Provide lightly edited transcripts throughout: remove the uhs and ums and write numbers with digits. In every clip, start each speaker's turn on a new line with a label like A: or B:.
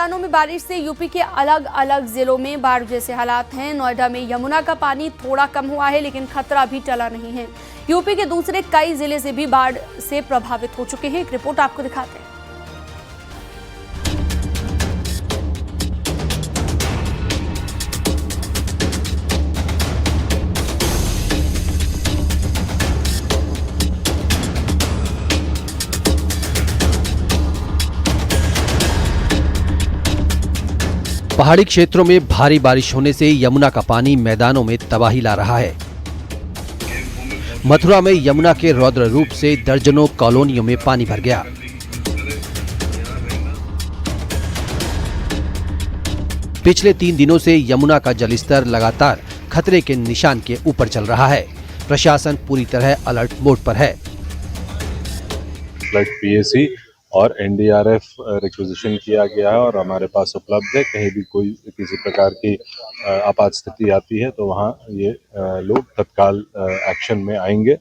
A: मैदानों में बारिश से यूपी के अलग अलग जिलों में बाढ़ जैसे हालात हैं। नोएडा में यमुना का पानी थोड़ा कम हुआ है, लेकिन खतरा अभी टला नहीं है। यूपी के दूसरे कई जिले से भी बाढ़ से प्रभावित हो चुके हैं। एक रिपोर्ट आपको दिखाते हैं।
B: पहाड़ी क्षेत्रों में भारी बारिश होने से यमुना का पानी मैदानों में तबाही ला रहा है। मथुरा में यमुना के रौद्र रूप से दर्जनों कॉलोनियों में पानी भर गया। पिछले 3 दिनों से यमुना का जलस्तर लगातार खतरे के निशान के ऊपर चल रहा है। प्रशासन पूरी तरह अलर्ट मोड पर है।
C: पीएसी और एनडीआरएफ रिक्विजिशन किया गया है और हमारे पास उपलब्ध है। कहीं भी कोई किसी प्रकार की आपात स्थिति आती है तो वहाँ ये लोग तत्काल एक्शन में आएंगे।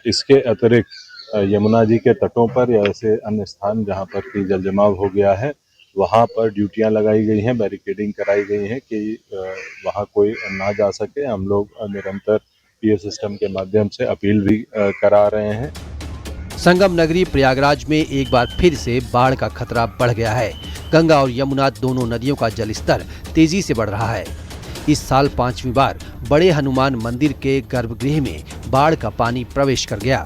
C: इसके अतिरिक्त यमुना जी के तटों पर या ऐसे अन्य स्थान जहाँ पर कि जल जमाव हो गया है वहाँ पर ड्यूटियाँ लगाई गई हैं, बैरिकेडिंग कराई गई है कि वहाँ कोई ना जा सके। हम लोग निरंतर पीए सिस्टम के माध्यम से अपील भी करा रहे हैं।
B: संगम नगरी प्रयागराज में एक बार फिर से बाढ़ का खतरा बढ़ गया है। गंगा और यमुना दोनों नदियों का जलस्तर तेजी से बढ़ रहा है। इस साल 5वीं बार बड़े हनुमान मंदिर के गर्भगृह में बाढ़ का पानी प्रवेश कर गया।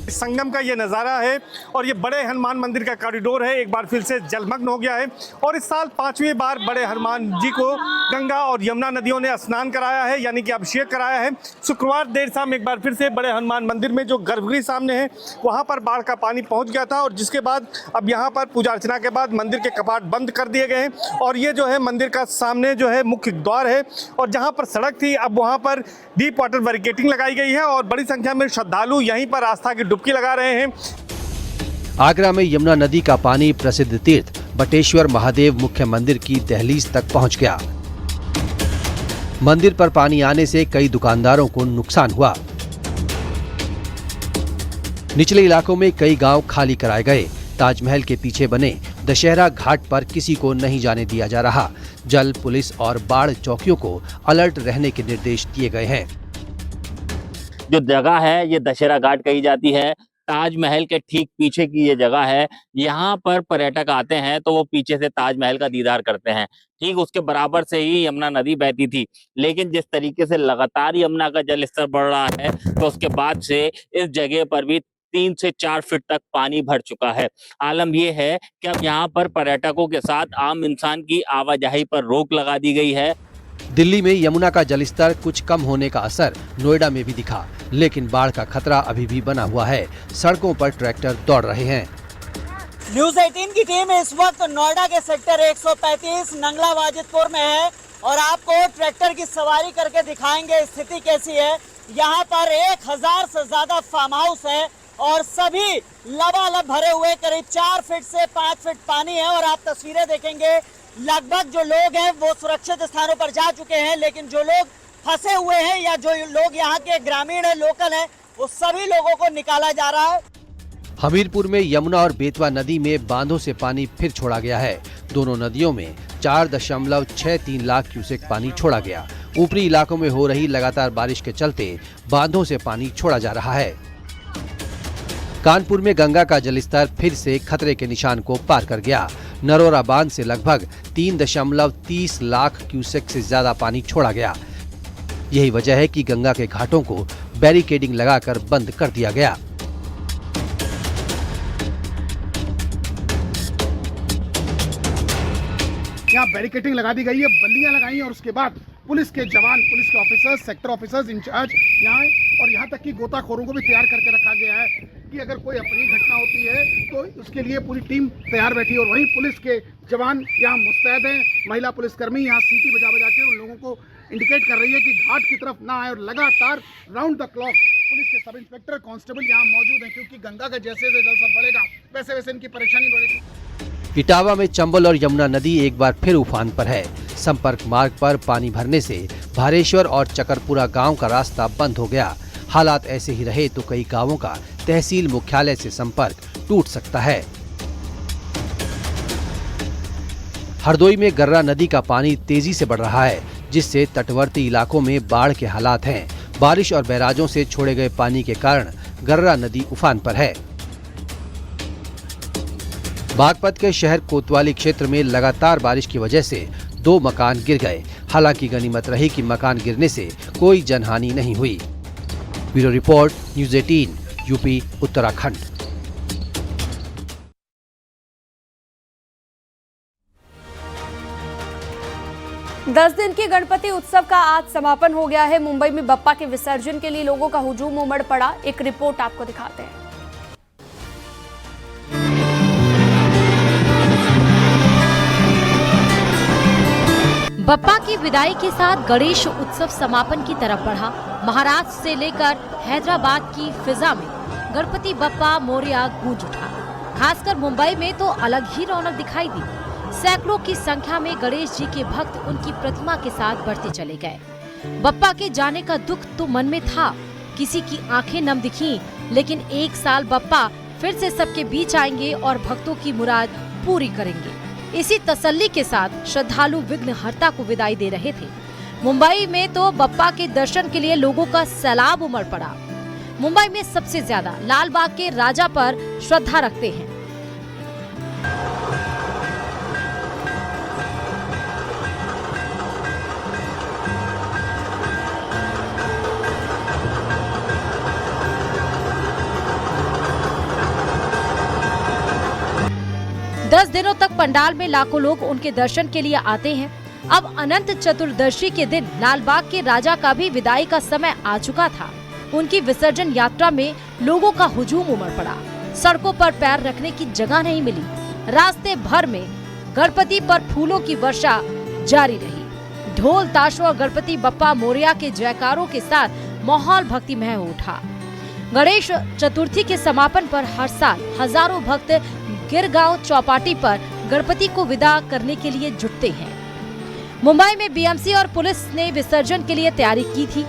D: संगम का ये नज़ारा है और ये बड़े हनुमान मंदिर का कॉरिडोर है, एक बार फिर से जलमग्न हो गया है। और इस साल 5वीं बार बड़े हनुमान जी को गंगा और यमुना नदियों ने स्नान कराया है, यानी कि अभिषेक कराया है। शुक्रवार देर शाम एक बार फिर से बड़े हनुमान मंदिर में जो गर्भगृह सामने है वहाँ पर बाढ़ का पानी पहुँच गया था और जिसके बाद अब यहाँ पर पूजा अर्चना के बाद मंदिर के कपाट बंद कर दिए गए हैं। और ये जो है मंदिर का सामने जो है मुख्य द्वार है और जहाँ पर सड़क थी अब वहाँ पर डीप वाटर बैरिकेडिंग लगाई गई है और बड़ी संख्या में श्रद्धालु यहीं पर आस्था की डुबकी लगा रहे हैं।
B: आगरा में यमुना नदी का पानी प्रसिद्ध तीर्थ बटेश्वर महादेव मुख्य मंदिर की दहलीज तक पहुंच गया। मंदिर पर पानी आने से कई दुकानदारों को नुकसान हुआ। निचले इलाकों में कई गांव खाली कराए गए। ताजमहल के पीछे बने दशहरा घाट पर किसी को नहीं जाने दिया जा रहा। जल, पुलिस और बाढ़ चौकियों को अलर्ट रहने के निर्देश दिए गए हैं।
E: जो जगह है ये दशहरा घाट कही जाती है। ताजमहल के ठीक पीछे की ये जगह है। यहाँ पर पर्यटक आते हैं तो वो पीछे से ताजमहल का दीदार करते हैं। ठीक उसके बराबर से ही यमुना नदी बहती थी, लेकिन जिस तरीके से लगातार यमुना का जल स्तर बढ़ रहा है तो उसके बाद से इस जगह पर भी 3 से 4 फीट तक पानी भर चुका है। आलम यह है कि अब यहाँ पर पर्यटकों के साथ आम इंसान की आवाजाही पर रोक लगा दी गई है।
B: दिल्ली में यमुना का जलस्तर कुछ कम होने का असर नोएडा में भी दिखा, लेकिन बाढ़ का खतरा अभी भी बना हुआ है। सड़कों पर ट्रैक्टर दौड़ रहे हैं।
F: न्यूज 18 की टीम इस वक्त नोएडा के सेक्टर 135 नंगला वाजिदपुर में है और आपको ट्रैक्टर की सवारी करके दिखाएंगे स्थिति कैसी है। यहाँ पर 1000 से ज्यादा फार्म हाउस है और सभी लबालब भरे हुए, करीब 4 फीट से 5 फीट पानी है। और आप तस्वीरें देखेंगे, लगभग जो लोग हैं वो सुरक्षित स्थानों पर जा चुके हैं, लेकिन जो लोग फंसे हुए हैं या जो लोग यहाँ के ग्रामीण है, लोकल है, वो सभी लोगों को निकाला जा रहा है।
B: हमीरपुर में यमुना और बेतवा नदी में बांधों से पानी फिर छोड़ा गया है। दोनों नदियों में 4.63 लाख क्यूसेक पानी छोड़ा गया। ऊपरी इलाकों में हो रही लगातार बारिश के चलते बांधों से पानी छोड़ा जा रहा है। कानपुर में गंगा का जलस्तर फिर से खतरे के निशान को पार कर गया। नरोरा बांध से लगभग 3.30 लाख क्यूसेक से ज्यादा पानी छोड़ा गया। यही वजह है कि गंगा के घाटों को बैरिकेडिंग लगाकर बंद कर दिया गया।
G: यहाँ बैरिकेडिंग लगा दी गई है, बल्लियां लगाई और उसके बाद पुलिस के जवान, पुलिस के ऑफिसर्स, सेक्टर ऑफिसर्स इंचार्ज यहाँ और यहाँ तक कि गोताखोरों को भी तैयार करके रखा गया है कि अगर कोई अप्रिय घटना होती है तो उसके लिए पूरी टीम तैयार बैठी है। और वहीं पुलिस के जवान यहाँ मुस्तैद हैं। महिला पुलिसकर्मी यहाँ सीटी बजा बजा के उन लोगों को इंडिकेट कर रही है कि घाट की तरफ ना आए और लगातार राउंड द क्लॉक पुलिस के सब इंस्पेक्टर, कांस्टेबल यहाँ मौजूद हैं, क्योंकि गंगा का जैसे जैसे जलस्तर बढ़ेगा वैसे वैसे इनकी परेशानी बढ़ेगी।
B: इटावा में चंबल और यमुना नदी एक बार फिर उफान पर है। संपर्क मार्ग पर पानी भरने से भारेश्वर और चकरपुरा गांव का रास्ता बंद हो गया। हालात ऐसे ही रहे तो कई गांवों का तहसील मुख्यालय से संपर्क टूट सकता है। हरदोई में गर्रा नदी का पानी तेजी से बढ़ रहा है, जिससे तटवर्ती इलाकों में बाढ़ के हालात हैं। बारिश और बैराजों से छोड़े गए पानी के कारण गर्रा नदी उफान पर है। बागपत के शहर कोतवाली क्षेत्र में लगातार बारिश की वजह से 2 मकान गिर गए। हालांकि गनीमत रही कि मकान गिरने से कोई जनहानि नहीं हुई। Bureau report, news 18, UP, Uttarakhand.
A: दस दिन के गणपति उत्सव का आज समापन हो गया है। मुंबई में बप्पा के विसर्जन के लिए लोगों का हुजूम उमड़ पड़ा। एक रिपोर्ट आपको दिखाते हैं।
H: बप्पा की विदाई के साथ गणेश उत्सव समापन की तरफ बढ़ा। महाराष्ट्र से लेकर हैदराबाद की फिजा में गणपति बप्पा मोरया गूंज उठा। खासकर मुंबई में तो अलग ही रौनक दिखाई दी। सैकड़ों की संख्या में गणेश जी के भक्त उनकी प्रतिमा के साथ बढ़ते चले गए। बप्पा के जाने का दुख तो मन में था, किसी की आंखें नम दिखीं, लेकिन एक साल बप्पा फिर से सबके बीच आएंगे और भक्तों की मुराद पूरी करेंगे। इसी तसल्ली के साथ श्रद्धालु विघ्नहर्ता को विदाई दे रहे थे। मुंबई में तो बप्पा के दर्शन के लिए लोगों का सैलाब उमड़ पड़ा। मुंबई में सबसे ज्यादा लाल बाग के राजा पर श्रद्धा रखते हैं। दस दिनों तक पंडाल में लाखों लोग उनके दर्शन के लिए आते हैं। अब अनंत चतुर्दशी के दिन लालबाग के राजा का भी विदाई का समय आ चुका था। उनकी विसर्जन यात्रा में लोगों का हुजूम उमड़ पड़ा। सड़कों पर पैर रखने की जगह नहीं मिली। रास्ते भर में गणपति पर फूलों की वर्षा जारी रही। ढोल ताशों और गणपति बप्पा मोरया के जयकारों के साथ माहौल भक्तिमय हो उठा। गणेश चतुर्थी के समापन पर हर साल हजारों भक्त गिरगांव चौपाटी पर गणपति को विदा करने के लिए जुटते हैं। मुंबई में बीएमसी और पुलिस ने विसर्जन के लिए तैयारी की थी।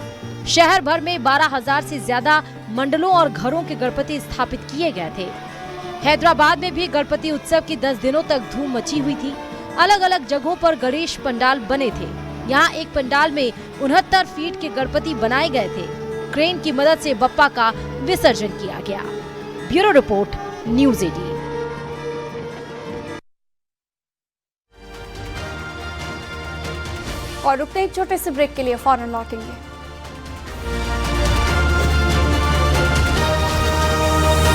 H: शहर भर में 12,000 से ज्यादा मंडलों और घरों के गणपति स्थापित किए गए थे। हैदराबाद में भी गणपति उत्सव की 10 दिनों तक धूम मची हुई थी। अलग अलग जगहों पर गणेश पंडाल बने थे। यहाँ एक पंडाल में 69 फीट के गणपति बनाए गए थे। क्रेन की मदद से बप्पा का विसर्जन किया गया। Bureau report, news 18।
A: और रुकते एक छोटे से ब्रेक के लिए, फौरन लौटेंगे।